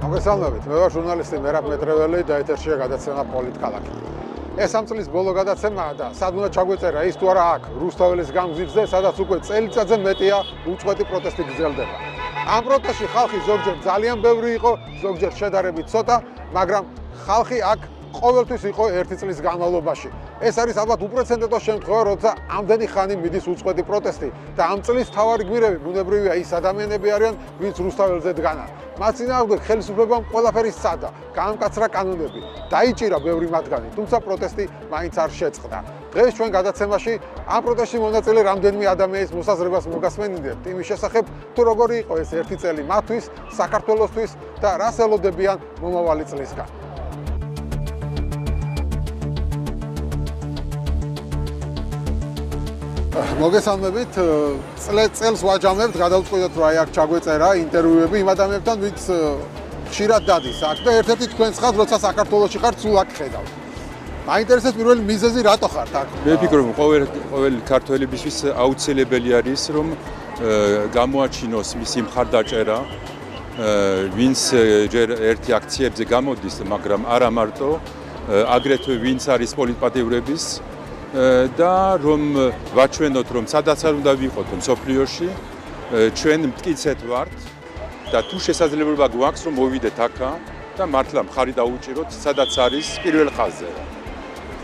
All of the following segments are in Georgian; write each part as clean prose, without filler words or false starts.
მოგესალმებით, მე ვარ ჟურნალისტი მერაბ მეტრეველი და ეთერშია გადაცემა პოლიტქალაქი. ეს ამ წლის ბოლო გადაცემაა და სადღაც ჩაგვეწერა ის თუ არა აქ რუსთაველის გამზირზე, სადაც უკვე წელიწადზე მეტია უწყვეტი პროტესტი გრძელდება. ამ პროტესტში ხალხი ზოგჯერ ძალიან ბევრი იყო, ზოგჯერ შედარებით ცოტა, მაგრამ ხალხი აქ ყოველთვის იყო ერთი წლის განმავლობაში. ეს არის ალბათ უპრეცედენტო შემთხვევა, როცა ამდენი ხანი მიდის უწყვეტი პროტესტი და ამ წლის მთავარი გვირები ბუნებრივია ის ადამიანები არიან, ვინც რუსთაველზე დგანან. მათ წინააღმდეგ ხელისუფლებამ ყველაფერი სცადა, გაამკაცრა კანონები, დაიჭირა ბევრი მათგანი, თუმცა პროტესტი მაინც არ შეწყდა. დღეს ჩვენ გადაცემაში ამ პროტესტში მონაწილე რამდენიმე ადამიანის მოსაზრებას მოგასმენინებთ იმის შესახებ, თუ როგორი იყო ეს ერთი წელი მათთვის, საქართველოსთვის და რას ელოდებიან მომავალი წლისგან. მოგესალმებით, წელს ვაჯამებთ, გადავწყვიტეთ რომ აი აქ ჩაგვეწერა ინტერვიუები იმ ადამიანებთან, ვინც ხშირად დადის აქ და ერთ-ერთი თქვენ ხართ, როცა საქართველოში ხართ, სულ აქ ხედავთ. მაინტერესებს პირველი მიზეზი რატო ხართ აქ? მე ვფიქრობ, ყოველი ქართველებისთვის აუცილებელი არის, რომ გამოაჩინოს მისი მხარდაჭერა, ვინც ჯერ ერთი აქციებზე გამოდის, მაგრამ არა მარტო, აგრეთვე ვინც არის პოლიტპატივრების და რომ ვაჩვენოთ, რომ სადაც არ უნდა ვიყოთ მსოფლიოში, ჩვენ მტკიცეთ ვართ და თუ შესაძლებლობა გვაქვს, რომ მოვიდეთ აქა და მართლა მხარი დაუჭიროთ, სადაც არის პირველ ხაზზე.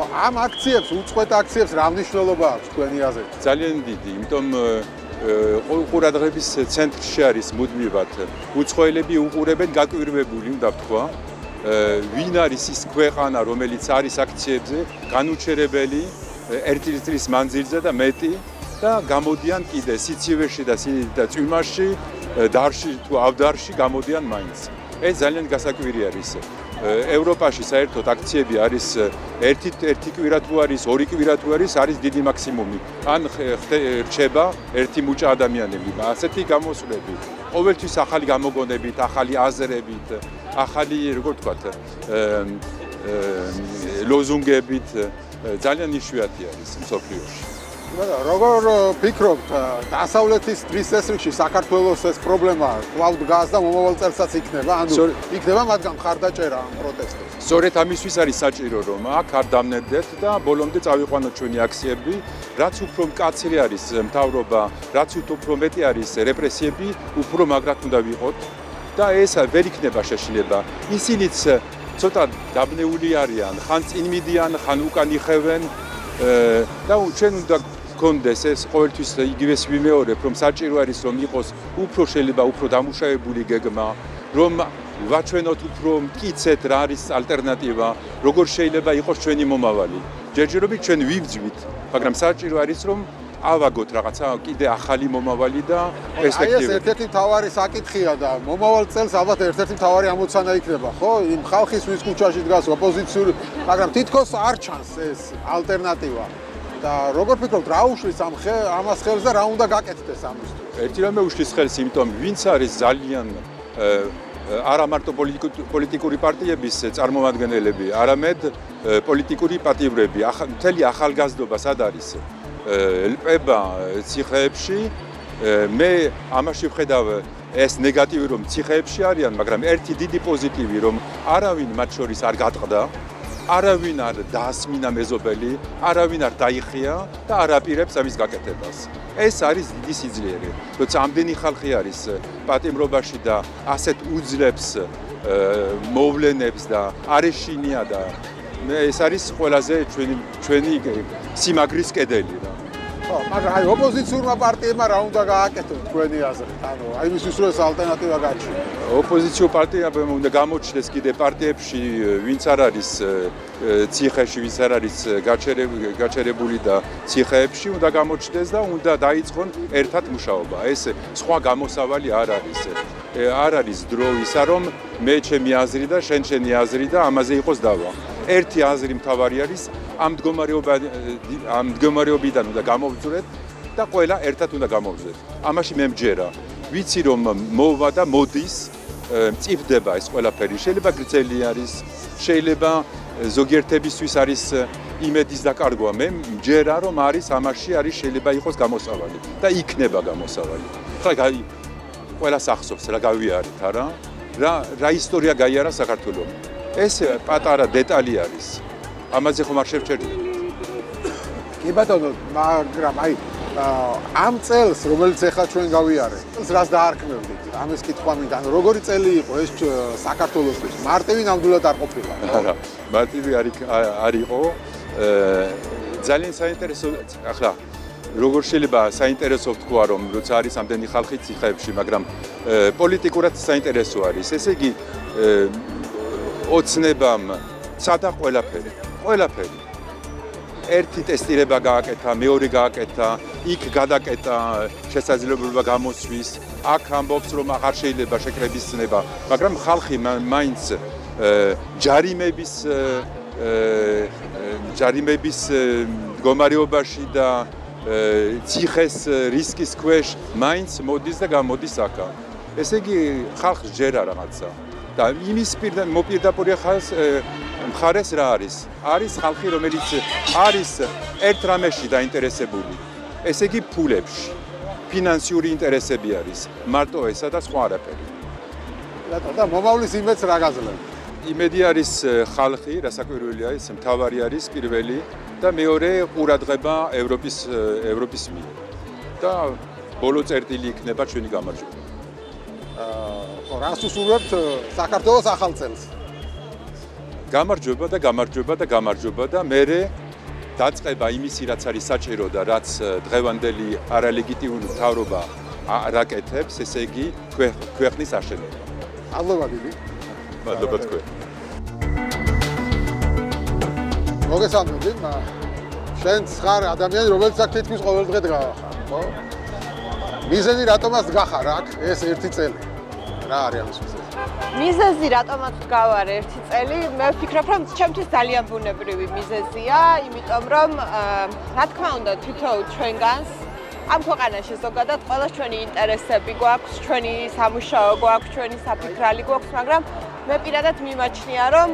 ამ აქციებს, უწყვეტ აქციებს რა მნიშვნელობა აქვს თქვენი აზრით? ძალიან დიდი, იმიტომ ყურადღების ცენტრში არის მუდმივად უცხოელები უყურებენ გაკვირვებული, უნდა ვთქვა, ვინ არის ის ქვეყანა, რომელიც არის აქციებზე განუჩერებელი ერთი წლის მანძილზე და მეტი და გამოდიან კიდე სიცივეში და წვიმაში, დარში თუ ავდარში გამოდიან მაინც. ეს ძალიან გასაკვირი არის. ევროპაში საერთოდ აქციები არის ერთი კვირა თუ არის, ორი კვირა თუ არის დიდი მაქსიმუმი. ან რჩება ერთი მუჭა ადამიანები. ასეთი გამოსვლები, ყოველთვის ახალი გამოგონებით, ახალი აზრებით, ახალი, როგორ ვთქვათ, ლოზუნგებით ძალიან იშვიათი არის მსოფლიოში. როგორ ფიქრობთ, დასავლეთის დღის წესრიგში საქართველოს ეს პრობლემა კვლავ დგას და მომავალ წელსაც იქნება? ანუ იქნება მათგან მხარდაჭერა ამ პროტესტებს? სწორედ ამისთვის არის საჭირო, რომ აქ არ დამნებდეთ და ბოლომდე წავიყვანოთ ჩვენი აქციები, რაც უფრო მკაცრი არის მთავრობა, რაც უფრო მეტი არის რეპრესიები, უფრო მაგრად უნდა ვიყოთ და ეს ვერ იქნება შეშლება. ისინიც ცოტა დაბნეული არიან, ხან წინ მიდიან, ხან უკან იხევენ და ჩვენ უნდა გქონდეს ეს ყოველთვის იგივეს ვიმეორებ, რომ საჭირო არის რომ იყოს უფრო შეიძლება უფრო დამუშავებული გეგმა, რომ ვაჩვენოთ უფრო მტკიცეთ რა არის ალტერნატივა, როგორ შეიძლება იყოს ჩვენი მომავალი. ჯერჯერობით ჩვენ ვივძვით, მაგრამ საჭირო არის რომ ავაგოთ რაღაცა კიდე ახალი მომავალი და პერსპექტივა. ეს ერთ-ერთი მთავარი საკითხია და მომავალ წელს ალბათ ერთ-ერთი მთავარი ამოცანა იქნება, ხო? იმ ხალხის ვის ქუჩაში დგას ოპოზიციური, მაგრამ თითქოს არ ჩანს ეს ალტერნატივა. და როგორ ფიქრობთ, რა უშლის ამას ხელს და რა უნდა გაკეთდეს ამისთვის? ერთი რამე უშლის ხელს, იმიტომ ვინც არის ძალიან არა მარტო პოლიტიკური პარტიების წარმომადგენლები, არამედ პოლიტიკური პატივრები, მთელი ახალგაზრდობა სად არის? ლპება ციხეებში, მე ამაში ვხედავ ეს ნეგატივი, რომ ციხეებში არიან, მაგრამ ერთი დიდი პოზიტივი, რომ არავინ მათ შორის არ გატყდა, არავინ არ დაასმინა მეზობელი, არავინ არ დაიხია და არ აპირებს ამის გაკეთებას. ეს არის დიდი სიძლიერე, როცა ამდენი ხალხი არის პატიმრობაში და ასეთ უძლებს მოვლენებს და არეშინია და ეს არის ყველაზე ჩვენი სიმაგრის კედელი რა. ხო, მაგრამ აი ოპოზიციურმა პარტიებმა რა უნდა გააკეთოს თქვენი აზრით? ანუ აი იმისთვის რომ ეს ალტერნატივა გაჩნდეს. ოპოზიციურ პარტიებმა უნდა გამოჩნდეს კიდე პარტიებში, ვინც არ არის ციხეში, ვინც არ არის გაჩერებული და ციხეებში უნდა გამოჩნდეს და უნდა დაიწყონ ერთად მუშაობა. ეს სხვა გამოსავალი არ არის. არ არის დრო ისა, რომ მე ჩემი აზრი და შენი აზრი და ამაზე იყოს დავა. ერთი აზრი მთავარი არის, ამ მდგომარეობიდან უნდა გამოვძვრეთ და ყველა ერთად უნდა გამოვძვრეთ. ამაში მე მჯერა. ვიცი რომ მოვა და მოდის, მწიფდება ეს ყველაფერი. შეიძლება გრძელი არის, შეიძლება ზოგიერთებისთვის არის იმედის დაკარგვა. მე მჯერა რომ არის ამაში არის შეიძლება იყოს გამოსავალი და იქნება გამოსავალი. ხა ყველას ახსოვს რა გავიარეთ, არა? რა ისტორია გაიარა საქართველოს. ეს პატარა დეტალი არის. ამაზე ხომ არ შევჩერდით. კი ბატონო, მაგრამ აი ამ წელს, რომელიც ახლა ჩვენ გავიარეთ, რას დაარქმევდით? ამის კითხვა მინდა, როგორი წელი იყო ეს საქართველოსთვის? მარტივი ნამდვილად არ ყოფილა. არა, მარტივი არ იყო. ძალიან საინტერესო ახლა როგორ შეიძლება საინტერესო ვთქვა, რომ როცა არის ამდენი ხალხი ციხეებში, მაგრამ პოლიტიკურად საინტერესო არის. ესე იგი ოცნებამ სადა ყველაფერი. ერთი ტესტირება გააკეთა, მეორე გააკეთა, იქ გადაკეტა შესაძლებლობა გამოსვის, აქ ამბობს რომ აღარ შეიძლება შეკრების ცნება, მაგრამ ხალხი მაინც ჯარიმების მდგომარეობაში და ციხეს რისკის ქვეშ მაინც მოდის და გამოდის აქა. ესე იგი ხალხს ჯერა რაღაცა. და იმის მოპირდაპირე მხარეს რა არის? არის ხალხი, რომელიც არის ერთ რამეში დაინტერესებული. ესე იგი ფულებში. ფინანსიური ინტერესები არის. მარტო ესა და სხვა არაფერი. და მომავლის იმედს რა გაძლევთ? იმედი არის ხალხი, რასაკვირველია ის, მთავარი არის პირველი და მეორე ყურადღება ევროპის მიერ. და ბოლო წერტილი იქნება ჩვენი გამარჯვება. რას უსურვებთ საქართველოს ახალ წელს? გამარჯვება და მერე დაწყება იმისი, რაც არის საჭირო და რაც დღევანდელი არალეგიტიმური მთავრობა რაკეთებს, ესე იგი ქვეყნის აშენება. მადლობა დიდი. მადლობა თქვენ. მოგესალმებით, შენ ხარ ადამიანი, რომელიც აქ თითქმის ყოველ დღე დგახარ, ხო? მიზეზი რატომაც დგახარ აქ ეს ერთი წელი? რა არის ამის მიზეზი? მიზეზი რატომაც დგავარ ერთი წელი, მე ვფიქრობ, რომ ჩემთვის ძალიან ბუნებრივი მიზეზია, იმიტომ რომ რა თქმა უნდა თვითონ ჩვენგანს ამ ქვეყანაში ზოგადად ყველა ჩვენი ინტერესები გვაქვს, ჩვენი სამუშაო გვაქვს, ჩვენი საფიქრალი გვაქვს, მაგრამ მე პირადად მიმაჩნია, რომ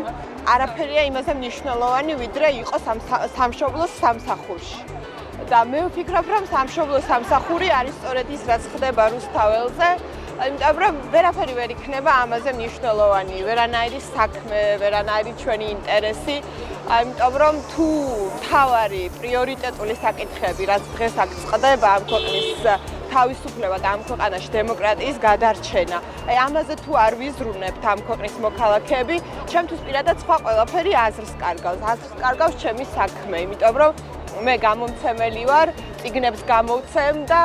არაფერია იმაზე მნიშვნელოვანი, ვიდრე იყოს სამშობლოს სამსახურში. და მე ვფიქრობ, რომ სამშობლოს სამსახური არის სწორედ ის, რაც ხდება რუსთაველზე. იმიტომ რომ ვერაფერი ვერ იქნება ამაზე მნიშვნელოვანი, ვერანაირი საქმე, ვერანაირი ჩვენი ინტერესი. იმიტომ რომ თუ მთავარი პრიორიტეტული საკითხები, რაც დღეს აქ წყდება ამ ქვეყნის თავისუფლება და ამ ქვეყანაში დემოკრატიის გადარჩენა, აი ამაზე თუ არ ვიზრუნებთ ამ ქვეყნის მოქალაქეები, ჩემთვის პირადად სხვა ყველაფერი აზრს კარგავს. აზრს კარგავს ჩემი საქმე, იმიტომ რომ მე გამომცემელი ვარ, წიგნებს გამოვცემ და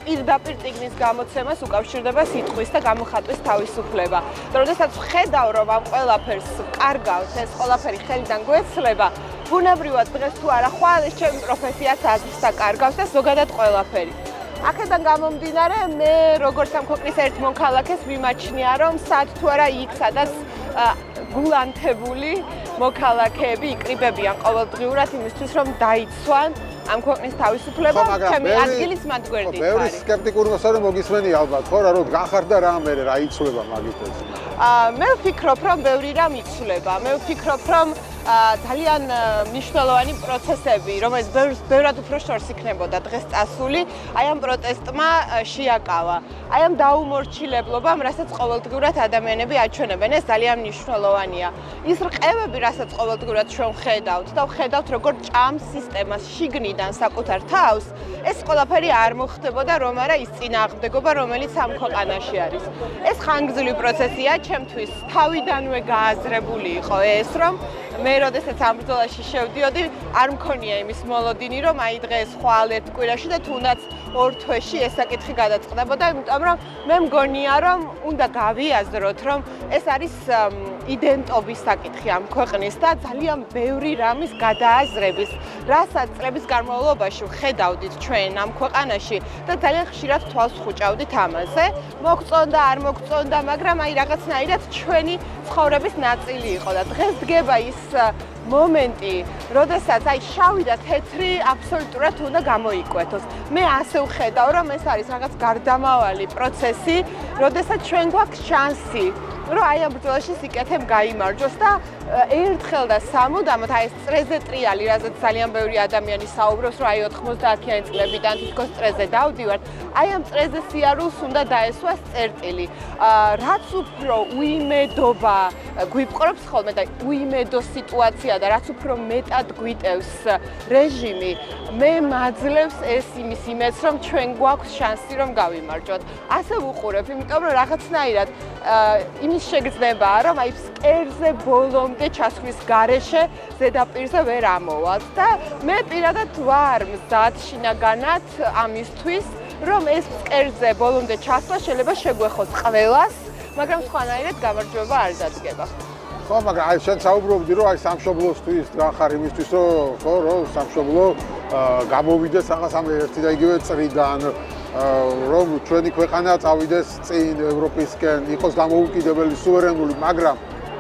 პირდაპირ წიგნის გამოცემას უკავშირდება სიტყვის და გამოხატვის თავისუფლება. და როდესაც ვხედავ, რომ ამ ყველაფერს კარგავს, ეს ყველაფერი ხელიდან გვეცლება, ბუნებრივად დღეს თუ არა ხვალ ეს ჩემი პროფესიაც აზრს კარგავს და ზოგადად ყველაფერი. აქედან გამომდინარე, მე როგორც ამ ქვეყნის ერთ მოქალაქეს მიმაჩნია, რომ სად თუ არა იქ, სადაც გულანთებული მოქალაქეები იკრიბებიან ყოველდღიურად იმისთვის, რომ დაიცვან ამ ქვეყნის თავისუფლება, ჩემი ადგილის მათ გვერდით არის. ბევრი სკეპტიკური მოსარო მოგისმენი ალბათ, ხო რა, რომ გახარ და რა მე რა იცვლება მაგით ეს. მე ვფიქრობ, რომ ბევრი რამ იცვლება. მე ვფიქრობ, რომ ძალიან მნიშვნელოვანი პროცესები, რომელიც ბევრად უფრო შორს იქნებოდა დღეს წასული, აი ამ პროტესტმა შეაკავა. აი ამ დაუმორჩილებლობამ, რასაც ყოველდღიურად ადამიანები აჩვენებენ, ეს ძალიან მნიშვნელოვანია. ის რყევები, რასაც ყოველდღიურად ჩვენ ვხედავთ და ვხედავთ, როგორ ჭამს სისტემას შიგნიდან საკუთარ თავს, ეს ყველაფერი არ მოხდებოდა, რომ არა ის წინააღმდეგობა, რომელიც ამ ქვეყანაში არის. ეს ხანგრძლივი პროცესია, ჩემთვის თავიდანვე გააზრებული იყო ეს, რომ მე როდესაც ამ ბრძოლაში შევდიოდი, არ მქონია იმის მოლოდინი, რომ აი დღეს ხვალ ერთ კვირაში და თუნდაც ორ თვეში ეს საკითხი გადაწყდებოდა, იმიტომ რომ მე მგონია, რომ უნდა გავიაზროთ, რომ ეს არის იდენტობის საკითხი ამ ქვეყნის და ძალიან ბევრი რამის გადააზრების, რასაც წლების განმავლობაში ვხედავდით ჩვენ ამ ქვეყანაში და ძალიან ხშირად თვალს ვხუჭავდით ამაზე. მოგწონდა, არ მოგწონდა, მაგრამ აი რაღაცნაირად ჩვენი ცხოვრების ნაწილი იყო და დღეს დგება ის მომენტი, როდესაც აი შავი და თეთრი აბსოლუტურად უნდა გამოიკვეთოს. მე ასე ვხედავ, რომ ეს არის რაღაც გარდამავალი პროცესი, როდესაც ჩვენ გვაქვს შანსი რომ აი ამ ბრძოლაში სიკეთემ გაიმარჯვოს და ერთხელ და სამუდამოდ აი ეს წრეზე ტრიალი, რაზეც ძალიან ბევრი ადამიანი საუბრობს, რომ აი 90-იანი წლებიდან თითქოს წრეზე დავდივართ, აი ამ წრეზე სიარულს უნდა დაესვას წერტილი. რაც უფრო უიმედობა გვიპყრობს ხოლმე და უიმედო სიტუაცია და რაც უფრო მეტად გვიტევს რეჟიმი, მე მაძლევს ეს იმის იმედს, რომ ჩვენ გვაქვს შანსი რომ გავიმარჯვოთ. ასე ვუყურებ, იმიტომ რომ რაღაცნაირად იმის შეგრძნებაა, რომ აი ფსკერზე ბოლომდე ჩასვლის გარეშე ზედაპირზე ვერ ამოვალთ და მე პირადად ვარ მზად შინაგანად ამისთვის, რომ ეს ფსკერზე ბოლომდე ჩასვლა შეიძლება შეგვეხოს ყველას, მაგრამ სხვანაირად გამარჯვება არ დადგება. ხო, მაგრამ აი შენ საუბრობდი, რომ აი სამშობლოსთვის დგან ხარ იმისთვის, რომ სამშობლო გამოვიდეს რაღაც ამ ერთი და იგივე წრიდან, რომ ჩვენი ქვეყანა წავიდეს წინ ევროპისკენ, იყოს დამოუკიდებელი, სუვერენული, მაგრამ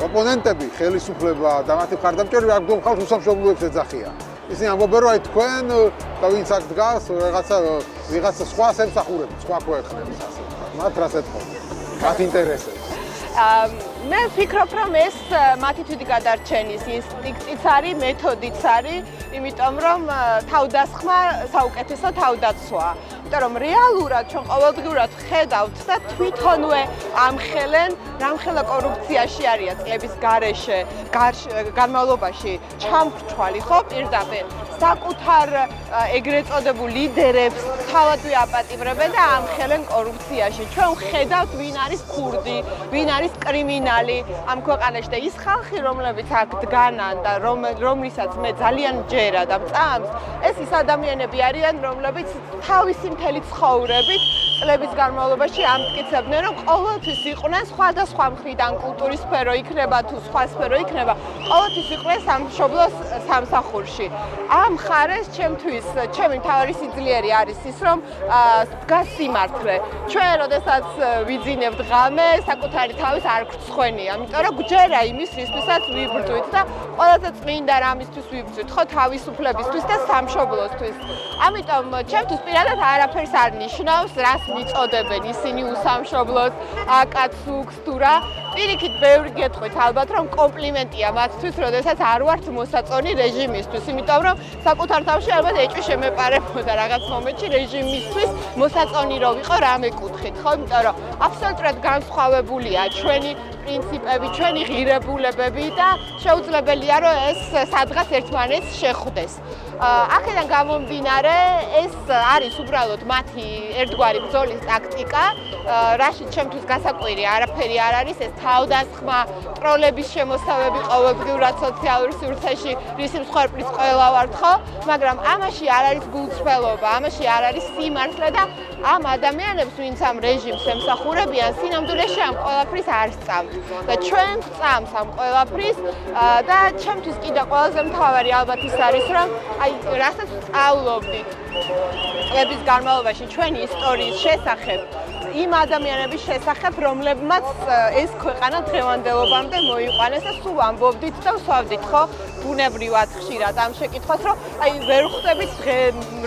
ოპონენტები, ხელისუფლება და მათი მხარდამჭერები აქ ხალხს უსამშობლოებს ეძახიან. ისინი ამბობენ, რომ აი თქვენ და ვინც აქ დგას, ვიღაცა სხვას ემსახურებთ, სხვა ქვეყნებს ასე. მათ რას ეთხოვთ? მათ ინტერესებს. მე ვფიქრობ, რომ ეს მათი თვითი გადარჩენის ინსტინქტიც არის, მეთოდიც არის, იმიტომ რომ თავდასხმა საუკეთესო თავდაცვაა. იმიტომ რომ რეალურად ჩვენ ყოველდღიურად ხედავთ და თვითონვე ამხელენ, რამხელა კორუფციაში არიან წლების განმავლობაში ჩამრჩვალი ხო პირდაპირ საკუთარ ეგრეთ წოდებულ ლიდერებს თავადვე აპატიმრებენ და ამხელენ კორუფციაში. ჩვენ ვხედავთ ვინ არის ქურდი, ვინ არის კრიმინალი ამ ქვეყანაში და ის ხალხი, რომლებიც აქ დგანან და რომლისაც მე ძალიან მჯერა და მწამს, ეს ის ადამიანები არიან, რომლებიც თავისი მთელი ცხოვრებით წლების განმავლობაში ამტკიცებდნენ, რომ ყოველთვის იყვნენ სხვადასხვა მხრიდან კულტურის სფერო იქნება თუ სხვა სფერო იქნება, ყოველთვის იყვნენ სამშობლოს სამსახურში. ამ ხარეს ჩემთვის ჩემი მთავარი სიძლიერე არის ის, რომ დგას სიმართლე. ჩვენ როდესაც ვიძინებთ ღამე, საკუთარი თავის არ გვცხვენია, იმიტომ რომ გვჯერა იმის, რისთვისაც ვიბრძვით და ყველაზე წმინდა რამისთვის ვიბრძვით, ხო, თავისუფლებისთვის და სამშობლოსთვის. ამიტომ ჩემთვის პირადად არაფერს არ ნიშნავს, რას მიწოდებენ ისინი უსამშობლოს, აკაცუქს თუ რა. პირიქით ბევრი გეტყვით ალბათ, რომ კომპლიმენტია მათთვის, როდესაც არ ვართ მოსაწონი რეჟიმისთვის, იმიტომ რომ საკუთარ თავში ალბათ ეჭვი შემეპარებოდა რაღაც მომენტში რეჟიმისთვის მოსაწონი რო ვიყო რამე კუთხით, ხო? იმიტომ რომ აბსოლუტურად განსხვავებულია ჩვენი პრინციპები, ჩვენი ღირებულებები და შეუძლებელია, რომ ეს სადღაც ერთმანეთს შეხვდეს. აქედან გამომდინარე, ეს არის უბრალოდ მათი ერთგვარი ბრძოლის ტაქტიკა, რაშიც ჩემთვის გასაკვირი არაფერი არ არის, ეს თავდასხმა, ტროლების შემოსავები ყოველდღიურად სოციალურ სივრცეში, რისი მსხვერპლის ყველა ვართ, ხო? მაგრამ ამაში არ არის გულწრფელობა, ამაში არ არის სიმართლე და ამ ადამიანებს, ვინც ამ რეჟიმს ემსახურებიან, სინამდვილეში ამ ყველაფრის არ სწამთ. და ჩვენ გვწამს ამ ყველაფრის და ჩემთვის კიდე ყველაზე მთავარი ალბათ ის არის, რომ აი რასაც სწავლობდით წლების განმავლობაში ჩვენი ისტორიის შესახებ, იმ ადამიანების შესახებ, რომლებმაც ეს ქვეყანა დღევანდელობამდე მოიყვანეს და სულ ამბობდით და ვსვავდით, ხო? ბუნებრივად ხშირად ამ შეკითხვას, რომ აი ვერ ხვდებით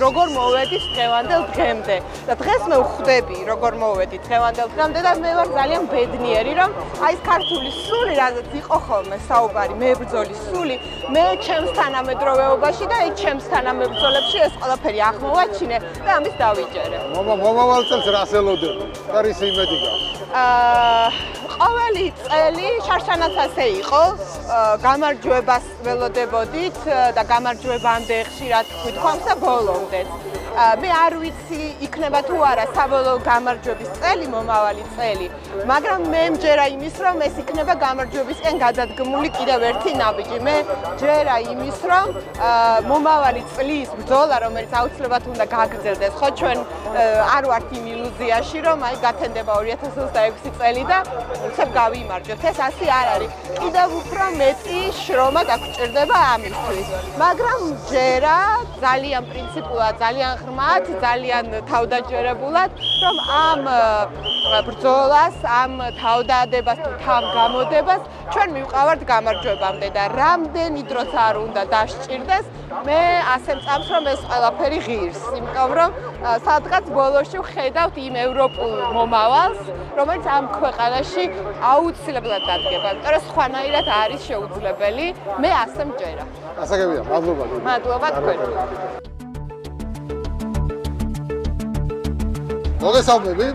როგორ მოვედით დღევანდელ დღემდე. და დღეს მე ვხვდები, როგორ მოვედით დღევანდელ დღემდე და მე ვარ ძალიან ბედნიერი, რომ აი ეს ქართული სული, რაზეც იყო ხოლმე საუბარი, მებრძოლის სული, მე ჩემს თანამედროვეობაში და აი ჩემს თანამებრძოლებში ეს ყველაფერი აღმოვაჩინე და ამის დავიჯერე. მომავალ წელს რას ელოდები? და რის იმედი გაქვს? ყოველი წელი შარშანაც ასე იყო, გამარჯვებას ველოდებოდით და გამარჯვებამდე ხშირად გვითხოვს და ბოლომდეც. მე არ ვიცი იქნება თუ არა საბოლოო გამარჯვების წელი, მომავალი წელი, მაგრამ მე მჯერა იმის, რომ ეს იქნება გამარჯვებისკენ გადადგმული კიდევ ერთი ნაბიჯი. მე მჯერა იმის, რომ მომავალი წლის ბრძოლა, რომელიც აუცილებლად უნდა გაგრძელდეს, ხო, ჩვენ არ ვართ იმ ილუზიაში, რომ აი გათენდება 2026 წელი და უცებ გავიმარჯვებთ. ეს ასე არ არის. კიდევ უფრო მეტი შრომა დაგჭირდება ამისთვის. მაგრამ მჯერა ძალიან პრინციპულად, ძალიან ღრმად, ძალიან თავდაჯერებულად, რომ ამ ბრძოლას, ამ თავდადებას თუ თავგამოდებას ჩვენ მივყავართ გამარჯვებამდე და რამდენი დროც არ უნდა დასჭირდეს, მე ასე მწამს რომ ეს ყველაფერი ღირს, იმიტომ რომ სადღაც ბოლოში ვხედავთ იმ ევროპულ მომავალს, რომელიც ამ ქვეყანაში აუცილებლად დადგება, იმიტომ რომ სხვანაირად არის შეუძლებელი, მე ასე მჯერა. გასაგებია, მადლობა. მადლობა თქვენ. მოგესალმები.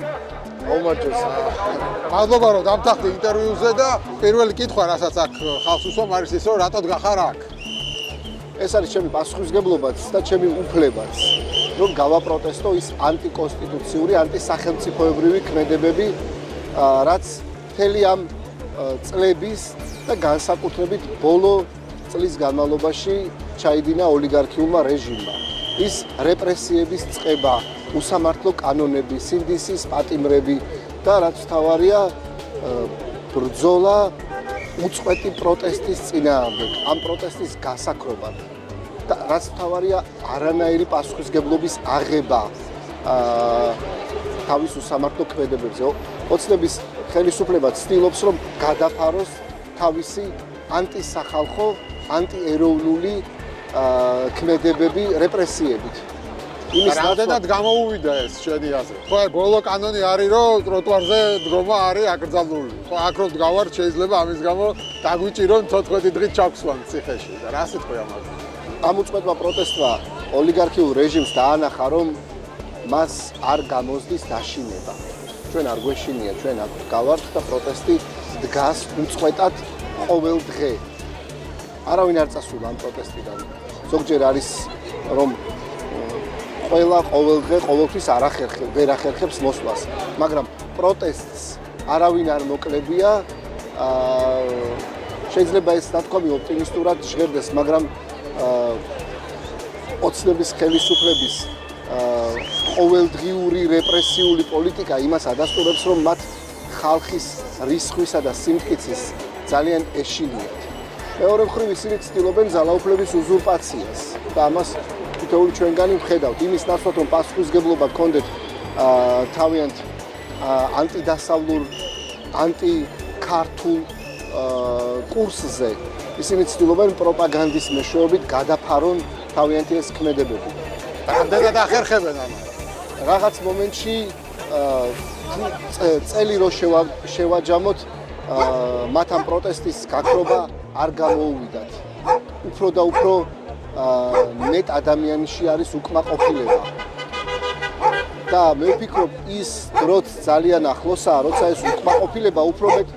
აუმარჯოს. მადლობა რომ დამთახდი ინტერვიუზე და პირველი კითხვა, რასაც აქ ხალხს უსვამ, არის ის, რომ რატოდ გახარ აქ? ეს არის ჩემი პასუხისგებლობაც და ჩემი უფლებაც, რომ გავაპროტესტო ის ანტიკონსტიტუციური, ანტისახელმწიფოებრივი ქმედებები, რაც მთელი ამ წლების და განსაკუთრებით ბოლო წლის განმავლობაში ჩაიდინა ოლიგარქიულმა რეჟიმმა. ის რეპრესიების წყება, უსამართლო კანონები, სინდისის პატიმრები და რაც თავარია ბრძოლა უწყვეტი პროტესტის წინააღმდეგ, ამ პროტესტის გასაქრობა და რაც თავარია არანაირი პასუხისგებლობის აღება თავის უსამართლო ქმედებებზე. ოცნების ხელისუფლება ცდილობს, რომ გადაფაროს თავისი ანტისახალხო, ანტიეროვნული ქმედებები რეპრესიებით. რამდენად გამოუვიდა ეს შენი აზრით? ხო, ბოლო კანონი არის, რომ ტროტუარზე დგომა არის აკრძალული. ხო, აქ რომ დგავართ, შეიძლება ამის გამო დაგვიჭირონ 14 დღით ჩაგვსვან ციხეში. და რა სიტყვი ამაზე? ამ უწყვეტმა პროტესტმა ოლიგარქიულ რეჟიმს დაანახა, რომ მას არ გამოსდის დაშინება. ჩვენ არ გვეშინია, ჩვენ აქ გავართ და პროტესტი დგას უწყვეტად ყოველ დღე. არავინ არ წასულა ამ პროტესტიდან. ზოგჯერ არის რომ ყველა ყოველ დღე ყოველთვის ვერ ახერხებს მოსვლას, მაგრამ პროტესტს არავინ არ მოკლებია. შეიძლება ეს ნათქვამი ოპტიმისტურად ჟღერდეს, მაგრამ ოცნების ხელისუფლების ყოველდღიური რეპრესიული პოლიტიკა იმას ადასტურებს, რომ მათ ხალხის რისხვისა და სიმტკიცის ძალიან ეშინიათ. მეორე მხრივ ისინი ცდილობენ ძალაუფლების უზურპაციას და ამას თითოეული ჩვენგანი ვხედავთ. იმის ნაცვლად, რომ პასუხისგებლობა გქონდეთ თავიანთ ანტიდასავლურ, ანტიქართულ კურსზე, ისინი ცდილობენ პროპაგანდის მეშვეობით გადაფარონ თავიანთი ეს ქმედებები. რამდენად ახერხებენ ამას? რაღაც მომენტში წელი რო შევაჯამოთ, მათ ამ პროტესტის გაქრობა არ გამოუვიდათ. უფრო და უფრო მეტ ადამიანში არის უკმაყოფილება. და მე ვფიქრობ, ის დროც ძალიან ახლოსაა, როცა ეს უკმაყოფილება უფრო მეტ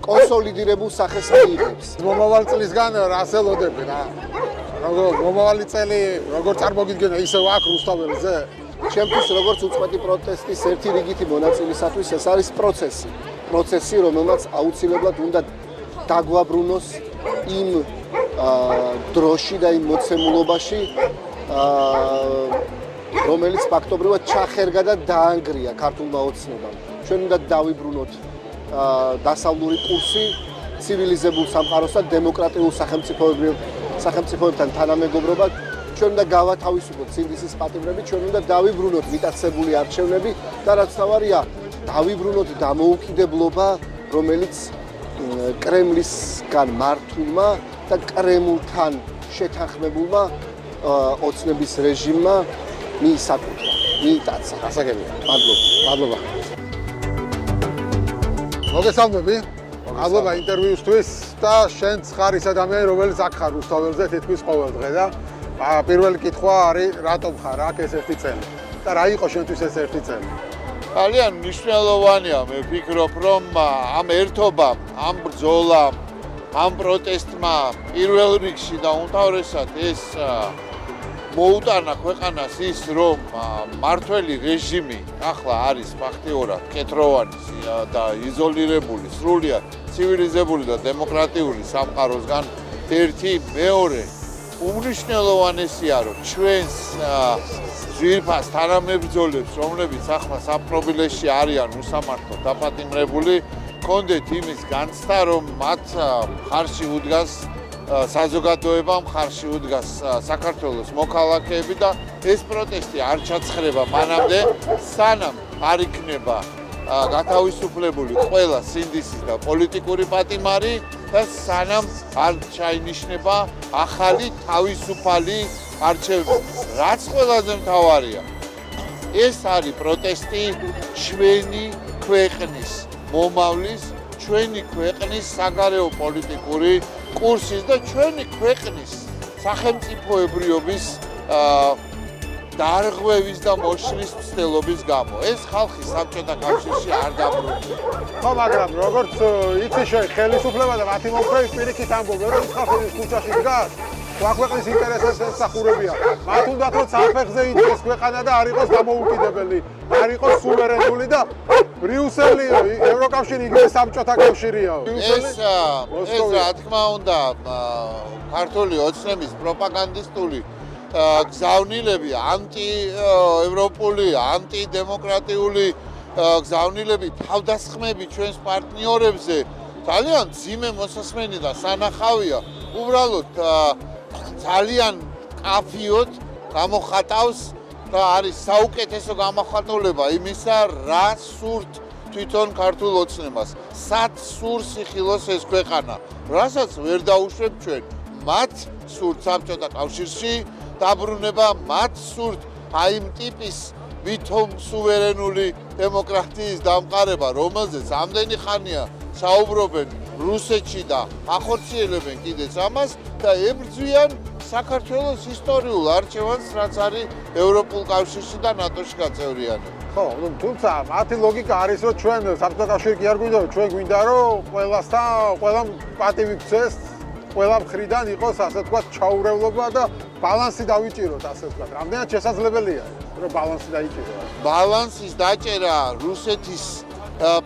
კონსოლიდირებულ სახეს მიიღებს. მომავალ წლისგან რას ელოდები რა? მომავალი წელი როგორ წარმოგიდგენა ისევ აქ რუსთაველზე? ჩემთვის როგორც უწყვეტი პროტესტის ერთი რიგითი მონაწილისათვის ეს არის პროცესი, რომელმაც აუცილებლად უნდა დაგვაბრუნოს იმ დროში და იმ მოცემულობაში, რომელიც ფაქტობრივად ჩახერგა და დაანგრია ქართულმა ოცნებამ. ჩვენ უნდა დავიბრუნოთ დასავლური კურსი ცივილიზებულ სამყაროსთან, დემოკრატიულ სახელმწიფოებთან თანამეგობრობა. ჩვენ უნდა გავათავისუფლოთ სინდისის პატიმრები, ჩვენ უნდა დავიბრუნოთ მიტაცებული არჩევნები და რაც თავარია, დავიბრუნოთ დამოუკიდებლობა, რომელიც კრემლისგან მართულმა და კრემლთან შეთანხმებულმა ოცნების რეჟიმმა მიისაკუთრა, მიიტაცა. გასაგებია. მადლობა. მოგესალმები. მადლობა ინტერვიუსთვის და შენც ხარ ის ადამიანი, რომელიც აქ ხარ რუსთაველზე თითქმის ყოველ დღე და პირველი კითხვა არის, რატომ ხარ აქ ეს ერთი წელი? და რა იყო შენთვის ეს ერთი წელი? ძალიან მნიშვნელოვანია, მე ვფიქრობ, რომ ამ ერთობამ, ამ ბრძოლამ, ამ პროტესტმა პირველ რიგში და უმთავრესად ეს მოუტანა ქვეყანას ის, რომ მართველი რეჟიმი ახლა არის ფაქტიურად კეთროვანი და იზოლირებული, სრულიად ცივილიზებული და დემოკრატიული სამყაროსგან. ერთი, მეორე, უმნიშვნელოვანესია, რომ ჩვენს ძვირფას თანამებრძოლებს, რომლებიც ახლა საპყრობილეში არიან უსამართლოდ დაპატიმრებული, გქონდეთ იმის განცდა, რომ მათ მხარში უდგას საზოგადოებამ, მხარში უდგას საქართველოს მოქალაქეები და ეს პროტესტი არ ჩაცხრება მანამდე, სანამ არ იქნება გათავისუფლებული ყველა სინდისის და პოლიტიკური პატიმარი და სანამ არ ჩაინიშნება ახალი თავისუფალი არჩევნები. რაც ყველაზე მთავარია, ეს არის პროტესტი ჩვენი ქვეყნის მომავლის, ჩვენი ქვეყნის საგარეო პოლიტიკური კურსის და ჩვენი ქვეყნის სახელმწიფოებრიობის დარღვევის და მოშლის მცდელობის გამო. ეს ხალხი საბჭოთა კავშირში არ დაბრუნდა. ხო, მაგრამ როგორც იცი ხელისუფლება და მათი მომხრეების პირიქით ამბობენ, რომ ხალხი ქუჩაში დგას, ქვეყნის ინტერესებს ემსახურებიან. მათ უნდათ რომ საფეხზე იდგეს ქვეყანა და არ იყოს დამოუკიდებელი, არ იყოს სუვერენული და ბრიუსელი ევროკავშირი იგივე საბჭოთა კავშირია. ეს რა თქმა უნდა ქართული ოცნების პროპაგანდისტული გზავნილები, ანტიევროპული, ანტიდემოკრატიული გზავნილები, თავდასხმები ჩვენს პარტნიორებზე ძალიან ძიმე მოსასმენი და სანახავია. უბრალოდ ძალიან კაფიოდ გამოხატავს და არის საუკეთესო გამოხატულება იმისა, რა სურთ თვითონ ქართულ ოცნებას. სად სურს იხილოს ეს ქვეყანა, რასაც ვერ დაუშვებ ჩვენ. მათ სურთ საბჭოთა კავშირში დაბრუნება, მათ სურთ აი იმ ტიპის ვითომ სუვერენული დემოკრატიის დამყარება, რომელზეც ამდენი ხანია საუბრობენ რუსეთში და ახორციელებენ კიდეც ამას და ებრძვიან საქართველოს ისტორიულ არჩევანს, რაც არის ევროპულ კავშირში და ნატოში გაწევრიანება. ხო, თუმცა მათი ლოგიკა არის, რომ ჩვენ საბჭოთა კავშირი კი არ გვინდა, ჩვენ გვინდა, რომ ყველამ პატივი გცეს, ყველა მხრიდან იყოს, ასე ვთქვათ, ჩაურევლობა და ბალანსი დავიჭიროთ, ასე ვთქვათ. რამდენად შესაძლებელია, რომ ბალანსი დაიჭიროთ? ბალანსის დაჭერა რუსეთის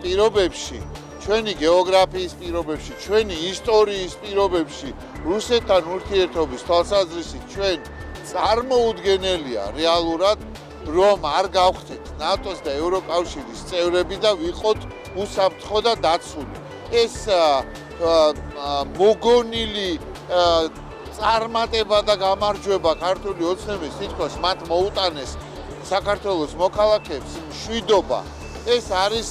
პირობებში, ჩვენი გეოგრაფიის პირობებში, ჩვენი ისტორიის პირობებში, რუსეთთან ურთიერთობის თვალსაზრისით ჩვენ წარმოუდგენელია რეალურად, რომ არ გავხდეთ ნატოს და ევროკავშირის წევრები და ვიყოთ უსაფრთხო და დაცული. ეს მოგონილი წარმატება და გამარჯვება ქართული ოცნების თითქოს მათ მოუტანეს საქართველოს მოქალაქეებს მშვიდობა. ეს არის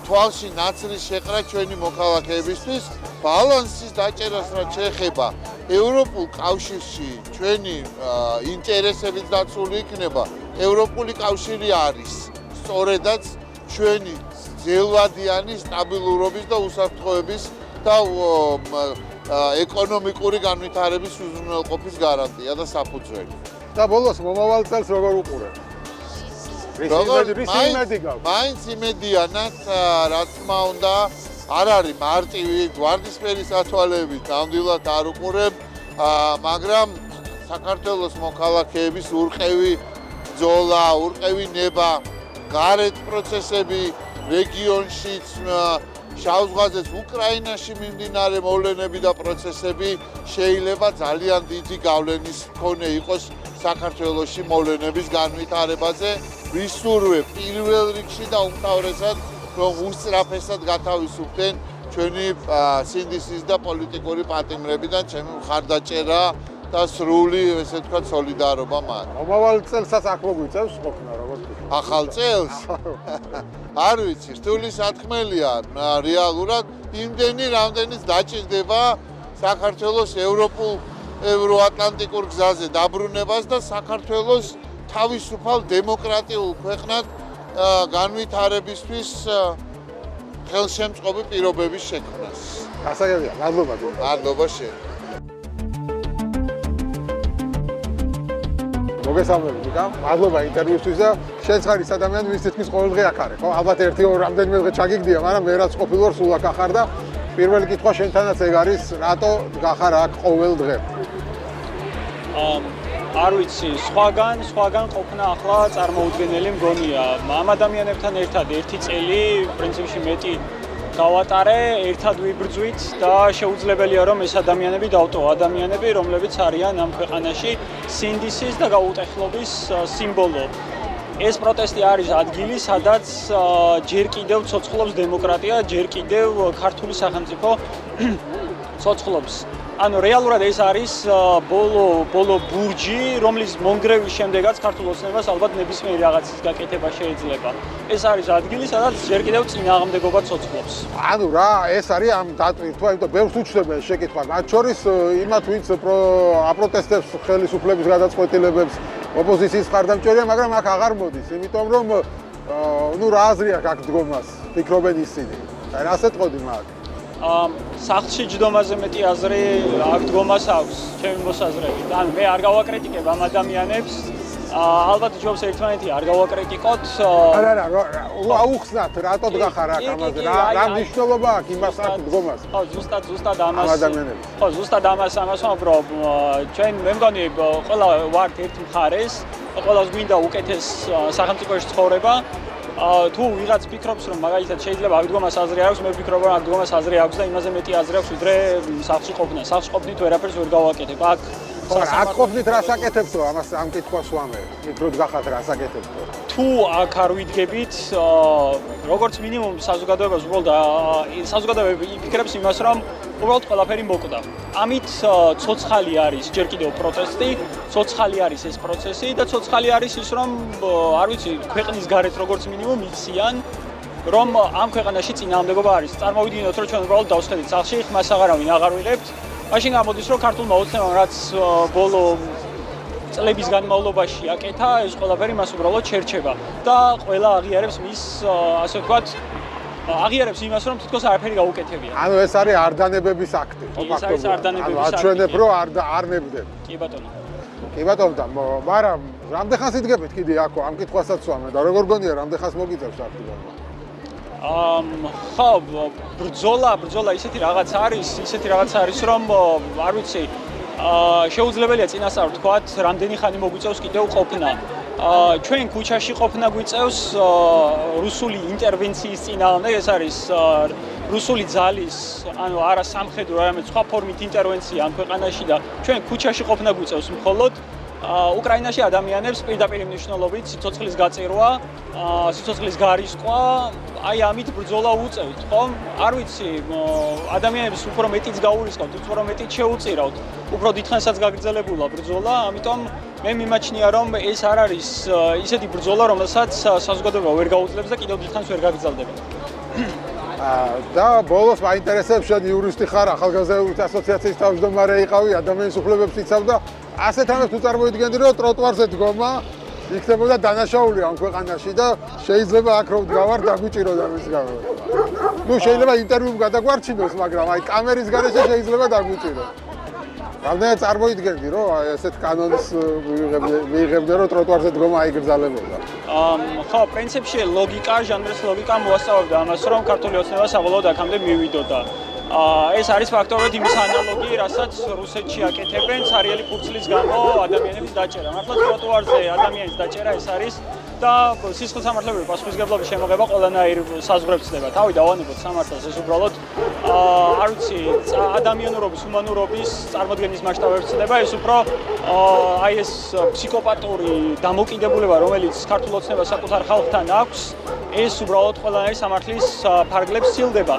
თვალში ნაცრის შეყრა ჩვენი მოქალაქეებისთვის. ბალანსის დაჭერას რაც შეეხება ევროპულ კავშირში ჩვენი ინტერესებით დაცული იქნება. ევროპული კავშირი არის სწორედაც ჩვენი ძელვადიანი სტაბილურობის და უსაფრთხოების და ეკონომიკური განვითარების უზრუნველყოფის გარანტია და საფუძველი. და ბოლოს მომავალ წელს როგორ უყურებ? მაინც იმედიანად, რა თქმა უნდა, არ არის მარტივი გვარდისფერი სათვალეებით ნამდვილად არ უყურებ, მაგრამ საქართველოს მოქალაქეების ურყევი ბრძოლა, ურყევი ნება, გარეთ პროცესები რეგიონშიც, შავ ზღვაზეც, უკრაინაში მიმდინარე მოვლენები და პროცესები შეიძლება ძალიან დიდი გავლენის მქონე იყოს საქართველოში მოვლენების განვითარებაზე. ვისურვებ პირველ რიგში და უმთავრესად, რომ უსწრაფესად გათავისუფლდნენ ჩვენი სინდისის და პოლიტიკური პატიმრებიდან ჩემი მხარდაჭერა და სრული, ესე ვთქვათ, სოლიდარობა მათ. მომავალ წელსაც აქ მოგვიწევს ყოფნა, როგორ თქვი? ახალ წელს? არ ვიცი, რთული სათქმელია რეალურად იმდენი, რამდენიც დაჭირდება საქართველოს ევროატლანტიკურ გზაზე დაბრუნებას და საქართველოს თავისუფალ დემოკრატიულ ქვეყნად განვითარებისთვის ხელშემწყობი პირობების შექმნას. გასაგებია, მადლობა. მადლობა შენ. მოგესალმებით, ნიკა. მადლობა ინტერვიუსთვის და შენც ხარ ის ადამიანი, ვინც თითქმის ყოველდღე აქ არის, ხო? ალბათ ერთი ორ რამდენიმე დღე ჩაგიგდია, მაგრამ მე რაც ყოფილვარ სულ აქ ახარ და პირველი კითხვა შენთანაც ეგ არის, რატო გახარ აქ ყოველ დღე? არ ვიცი, სხვაგან ყოფნა ახლა წარმოუდგენელი მგონია. ამ ადამიანებთან ერთად ერთი წელი, პრინციპში მეტი გავატარე, ერთად ვიბრძვით და შეუძლებელია რომ ეს ადამიანები დავტოვო, ადამიანები, რომლებიც არიან ამ ქვეყანაში სინდისის და გაუტეხლობის სიმბოლო. ეს პროტესტი არის ადგილი, სადაც ჯერ კიდევ ცოცხლობს დემოკრატია, ჯერ კიდევ ქართული სახელმწიფო ცოცხლობს. ანუ რეალურად ეს არის ბოლო ბურჯი, რომლის მონგრევის შემდეგაც ქართულ ოცნებას ალბათ ნებისმიერი რაღაცის გაკეთება შეიძლება. ეს არის ადგილი, სადაც ჯერ კიდევ წინააღმდეგობა ცოცხლობს. ანუ რა, ეს არის ამ დატვირთვა, იმიტომ ბევრს უჩნდება ეს შეკითხვა. მათ შორის იმათ, ვინც აპროტესტებს ხელისუფლების გადაწყვეტილებებს, ოპოზიციის მხარდამჭერია, მაგრამ აქ აღარ მოდის, იმიტომ რომ ნუ რა აზრი აქვს აქ დგომას, ფიქრობენ ისინი. და რა ასეთყოდი მაგ? სახლში ჯდომაზე მეტი აზრი აქ დგომას აქვს, ჩემი მოსაზრებით. ანუ მე არ გავაკრიტიკებ ამ ადამიანებს. ალბათ ჯობს ერთმანეთი არ გავაკრიტიკოთ. არა, აუხსნათ, რატო დგახარ აქ ამაზე? რა მნიშვნელობა აქვს იმას აქ დგომას? ხო, ზუსტად ამას. ადამიანებს. ხო, ზუსტად ამას ვამბობ. ჩვენ მე მგონი ყველა ვართ ერთ მხარეს, ყველას გვინდა უკეთეს სახელმწიფოში ცხოვრება. თუ ვიღაც ფიქრობს რომ მაგალითად შეიძლება აქ დგომას აზრი აქვს, მე ვფიქრობ რომ აქ დგომას აზრი აქვს და იმაზე მეტი აზრი აქვს ვიდრე სახლში ყოფნა. სახლში ყოფნით ვერაფერს ვერ გავაკეთებ. აქ აქ ყოფნით რას აკეთებთო ამას ამ კითხვას ვამე. მიკრო დგახათ რას აკეთებთო? თუ აქ არ ვიდგებით, როგორც მინიმუმ საზოგადოებას უბრალოდ საზოგადოება იფიქრებს იმას, რომ უბრალოდ ყველაფერი მოკვდა. ამით ცოცხალი არის ჯერ კიდევ პროტესტი, ცოცხალი არის ეს პროცესი და ცოცხალი არის ის, რომ არ ვიცი, ქვეყნის გარეთ როგორც მინიმუმ იციან, რომ ამ ქვეყანაში წინააღმდეგობა არის. წარმოვიდგინოთ, რომ ჩვენ უბრალოდ დავსხედით სახლში, ხმას აღარავინ აღარ ვიღებთ. მაშინ გამოდის, რომ ქართულმა ოცნებამ რაც ბოლო წლების განმავლობაში აკეთა, ეს ყველაფერი მას უბრალოდ შერჩება და ყველა აღიარებს მის, ასე ვთქვათ, აღიარებს იმას, რომ თითქოს არაფერი გაუკეთებია. ანუ ეს არის არდანებების აქტი, ხო ფაქტობრივად. ეს არის არდანებების აქტი. აჩვენებ, რომ არ ნებდები. კი ბატონო. კი ბატონო, მაგრამ რამდენხანს იდგებით კიდე აქ ამ კითხვასაც ვამე და როგორ გონია რამდენხანს მოგიწევს აქტივობა? ხო, ბრძოლა ისეთი რაღაც არის, რომ არ ვიცი, შეუძლებელია წინასწარ ვთქვათ, რამდენი ხანი მოგვიწევს კიდევ ყოფნა. ჩვენ ქუჩაში ყოფნა გვიწევს რუსული ინტერვენციის წინააღმდეგ, ეს არის რუსული ძალის, ანუ არა სამხედრო, არამედ სხვა ფორმით ინტერვენცია ამ ქვეყანაში და ჩვენ ქუჩაში ყოფნა გვიწევს მხოლოდ უკრაინაში ადამიანებს პირდაპირ მნიშვნელობით სიცოცხლის გაწირვა, სიცოცხლის გარისკვა, აი ამით ბრძოლა უწევთ, ხო? არ ვიცი, ადამიანებს უფრო მეტიც გაურისკავთ, უფრო მეტიც შეუწირავთ, უფრო დიდხანსაც გაგრძელებულა ბრძოლა, ამიტომ მე მიმაჩნია, რომ ეს არ არის ისეთი ბრძოლა, რომელსაც საზოგადოება ვერ გაუძლებს და კიდევ დიდხანს ვერ გაგრძელდება. და ბოლოს მაინტერესებს შენ იურისტი ხარ, ახალგაზრდების ასოციაციის თავმჯდომარე იყავი, ადამიანის უფლებებს იცავ და ასეთ ამას თუ წარმოიდგენდი, რომ ტროტუარზე დგომა იქნებოდა დანაშაული ამ ქვეყანაში და შეიძლება აქ რომ დგავარ დაგვიჭიროთ ამის გამო. ნუ შეიძლება ინტერვიუმ გადაგვარჩინოს, მაგრამ აი კამერის გარეშე შეიძლება დაგვიჭიროთ. რამდენად წარმოიდგენდი, რომ ესეთ კანონს მიიღებდა, რომ ტროტუარზე დგომა აიგრძალებოდა? ხო, პრინციპში ლოგიკა, ჟანრის ლოგიკა მოასწავებდა ამას, რომ ქართული ოცნება საბოლოოდ აქამდე მივიდოდა. ეს არის ფაქტობრივად იმის ანალოგი, რასაც რუსეთში აკეთებენ ცარიელი ფურცლის გამო ადამიანების დაჭერა. მართლაც ტროტუარზე ადამიანის დაჭერა ეს არის და სისხლის სამართლებრივი პასუხისმგებლობის შემოღება ყველანაირ საზღვრებს ხდება. თავი დავანებოთ სამართალს, ეს უბრალოდ არ ვიცი, ადამიანურობის, ჰუმანურობის წარმოდგენის მასშტაბებს ხდება, ეს უფრო აი ეს ფსიქოპატური დამოკიდებულება, რომელიც ქართულ ოცნებას საკუთარ ხალხთან აქვს, ეს უბრალოდ ყველანაირ სამართლის ფარგლებს სცილდება.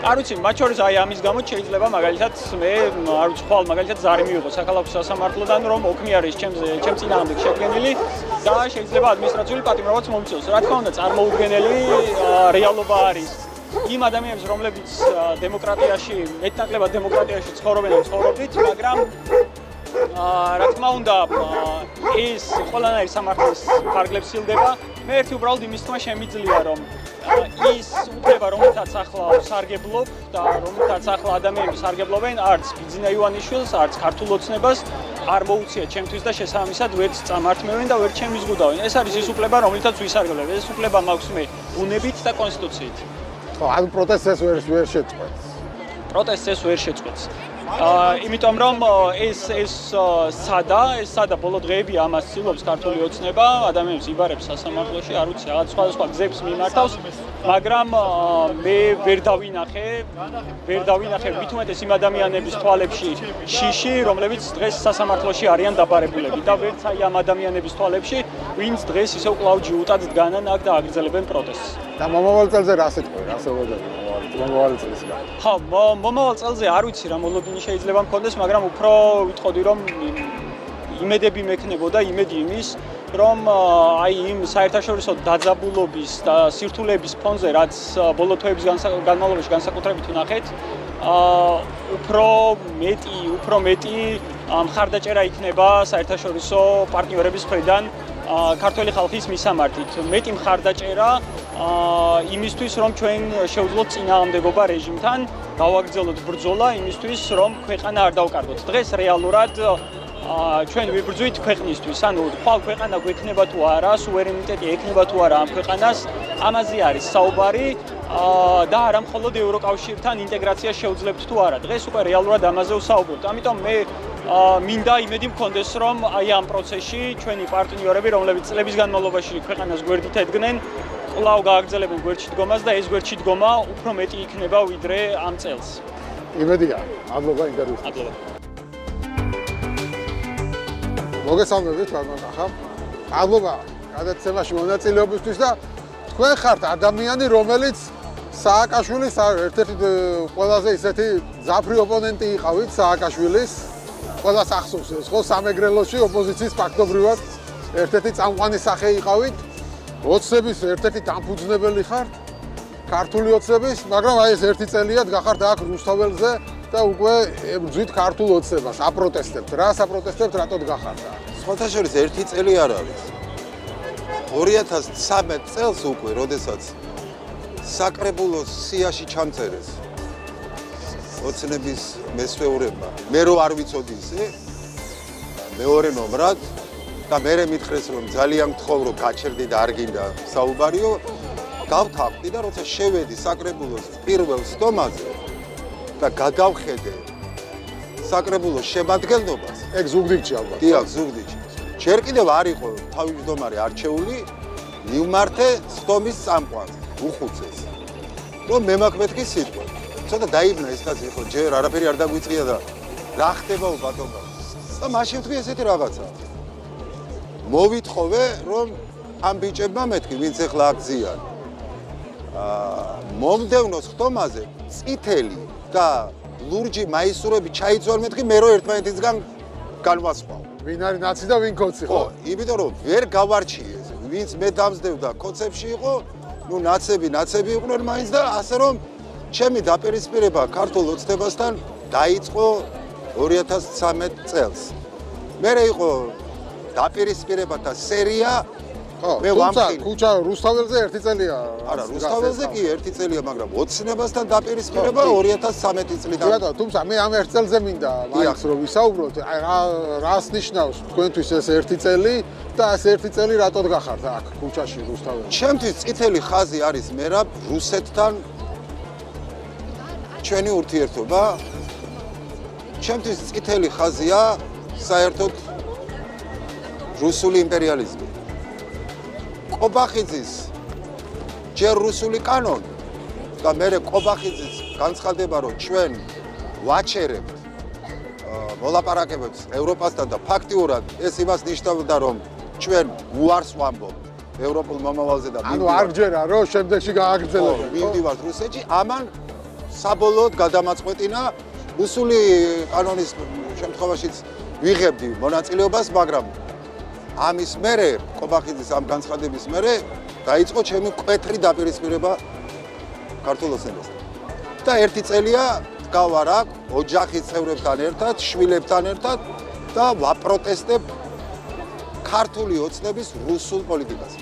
არ ვიცი, მათ შორის აი ამის გამო შეიძლება მაგალითად მე არ ვიცი, ხვალ მაგალითად ზარი მივიღო საქალაქო სასამართლოდან, რომ ოქმი არის ჩემ წინააღმდეგ შედგენილი და შეიძლება ადმინისტრაციული პატიმრობაც მომიწევს. რა თქმა უნდა, წარმოუდგენელი რეალობა არის იმ ადამიანებს, რომლებიც დემოკრატიაში, მეტნაკლებად დემოკრატიაში ცხოვრობენ და ცხოვრობდით, მაგრამ რა თქმა უნდა, ეს ყველანაირ სამართლის ფარგლებს სცილდება. მე ერთი უბრალოდ იმის თქმა შემიძლია, რომ ის უფლება, რომელთაც ახლა ვსარგებლობ და რომელთაც ახლა ადამიანები სარგებლობენ, არც ბიძინა ივანიშვილს, არც ქართულ ოცნებას არ მოუწია ჩემთვის და შესაბამისად ვერც წამართმევენ და ვერც შემიზღუდავენ. ეს არის ის უფლება, რომელთაც ვისარგებლებ. ეს უფლება მაქვს მე ბუნებით და კონსტიტუციით. ხო, ანუ პროტესტს ვერ შეწყვეტს. პროტესტს ეს ვერ შეწყვეტს. იმიტომ რომ ეს სადა ბოლო დღეები ამას ცდილობს ქართული ოცნება, ადამიანებს იბარებს სასამართლოში, არ ვიცი, რაღაც სხვადასხვა გზებს მიმართავს, მაგრამ მე ვერ დავინახე მით უმეტეს იმ ადამიანების თვალებში შიში, რომლებიც დღეს სასამართლოში არიან დაბარებულები და ვერც აი ამ ადამიანების თვალებში, ვინც დღეს ისევ კлау ჯიუტად დგანან აქ და აგრძელებენ პროტესტს. და მომავალ წელზე რა სიტყვი, რა სულობები მომავალ გასავით მომავალი წლისგან? ხო, მომავალ წელზე არ ვიცი რა მოლოდინი შეიძლება მქონდეს, მაგრამ უფრო ვიტყოდი რომ იმედები მექნებოდა, იმედი იმის, რომ აი იმ საერთაშორისო დაძაბულობის და სირთულეების ფონზე, რაც ბოლო თვეების განმავლობაში განსაკუთრებით ვნახეთ, უფრო მეტი მხარდაჭერა იქნება საერთაშორისო პარტნიორების მხრიდან ქართველი ხალხის მისამართით. მეტი მხარდაჭერა იმისთვის, რომ ჩვენ შევძლოთ წინააღმდეგობა რეჟიმთან, გავაგრძელოთ ბრძოლა იმისთვის, რომ ქვეყანა არ დავკარგოთ. დღეს რეალურად ჩვენ ვიბრძვით ქვეყნისთვის, ანუ ხვალ ქვეყანა გვექნება თუ არა, სუვერენიტეტი ექნება თუ არა ამ ქვეყანას, ამაზე არის საუბარი და არა მხოლოდ ევროკავშირთან ინტეგრაციას შევძლებთ თუ არა. დღეს უკვე რეალურად ამაზე ვსაუბრობთ. ამიტომ მე მინდა იმედი მქონდეს, რომ აი ამ პროცესში ჩვენი პარტნიორები, რომლებიც წლების განმავლობაში ქვეყანას გვერდით ედგნენ, კვლავ გააგრძელებენ გვერდში დგომას და ეს გვერდში დგომა უფრო მეტი იქნება ვიდრე ამ წელს. იმედია, მადლობა ინტერვიუსთვის. მადლობა. მოგესალმებით, ვარდნახა. მადლობა გადაცემაში მონაწილეობისთვის და თქვენ ხართ ადამიანი, რომელიც სააკაშვილის ერთ-ერთი ყველაზე ისეთი ძაფრი ოპონენტი იყავით სააკაშვილის. ყველას ახსოვს ეს ხო სამეგრელოში ოპოზიციის ფაქტობრივად ერთ-ერთი წამყვანი სახე იყავით. ოცნების ერთ-ერთი დამფუძნებელი ხართ. ქართული ოცნების, მაგრამ აი ეს ერთი წელიად გახართ აქ რუსთაველზე და უკვე ებრძვით ქართულ ოცნებას, აპროტესტებთ. რა საპროტესტებთ, რატოდ გახართ? სხვათა შორის ერთი წელი არ არის. 2013 წელს უკვე, როდესაც საკრებულოს სიაში ჩამწერეს ოცნების მესვეურება. მე რო არ ვიცოდი ისე, მეორე ნომრად და მე მითხრეს რომ ძალიან გთხოვ რომ გაჩერდი და არ გინდა საუბარიო, გავთანხმდი და როცა შევედი საკრებულოს პირველ სტომაზე და გადავხედე საკრებულოს შემადგენლობას, ეგ ზუგდიდში ალბათ. დიახ, ზუგდიდში. ჯერ კიდევ არ იყო თავმჯდომარე არჩეული, მივმართე სტომის წამყვანს, უხუცეს. რომ მე მაქვს მეთქი სიტყვა. ცოტა დაიბნა ეს კაცი, ხო, ჯერ არაფერი არ დაგვიწია და რა ხდებაო ბატონო? და მაშინ ვთქვი ესეთი რაღაცა. მოვითხოვე რომ ამ ბიჭებმა მეთქი, ვინც ეხლა აქ-ზიან. მომდევნო ხტომაზე წითელი და ლურჯი მაისურები ჩაიწვარ მეთქი, მე რო ერთმანეთისგან განვასხვაო. ვინ არის ნაცი და ვინ კოცი, ხო? ხო, იმიტომ რომ ვერ გავარჩიეს, ვინც მე დამსდევდა კოცებში იყო, ნუ ნაცები იყვნენ მაინც და ასე რომ ჩემი დაპირისპირება ქართულ ოცნებასთან დაიწყო 2013 წელს. მერე იყო დაპირისპირებათა სერია. ხო, თუმცა რუსთაველზე ერთი წელია. არა, რუსთაველზე კი ერთი წელია, მაგრამ ოცნებასთან დაპირისპირება 2013 წლიდან. ბატონო, თუმცა მე ამ ერთ წელზე მინდა მაინც რომ ვისაუბროთ, აი რას ნიშნავს თქვენთვის ეს ერთი წელი და ეს ერთი წელი რატოდ გახართ აქ ქუჩაში რუსთაველში? ჩემთვის წითელი ხაზი არის მერაბ რუსეთთან ჩვენი ურთიერთობა. ჩემთვის წითელი ხაზია საერთოდ რუსული იმპერიალიზმი. ყობახიძის ჯერ რუსული კანონი და მერე ყობახიძის განცხადება, რომ ჩვენ ვაჩერებთ მოლაპარაკებებს ევროპასთან და ფაქტიურად ეს იმას ნიშნავდა, რომ ჩვენ უარს ვამბობთ ევროპულ მომავალზე და ანუ არ გჯერა, რომ შემდეგში გააგრძელებთ. მივდივართ რუსეთში, ამან საბოლოოდ გადამაწყვეტინა რუსული კანონის შემთხვევაშიც ვიღებდი მონაწილეობას, მაგრამ ამის მერე, ყობახიძის ამ განცხადების მერე დაიწყო ჩემი მკვეთრი დაპირისპირება ქართულ ოცნებასთან. და ერთი წელია გავარ აქ ოჯახის წევრებთან ერთად, შვილებთან ერთად და ვაპროტესტებ ქართული ოცნების რუსულ პოლიტიკას.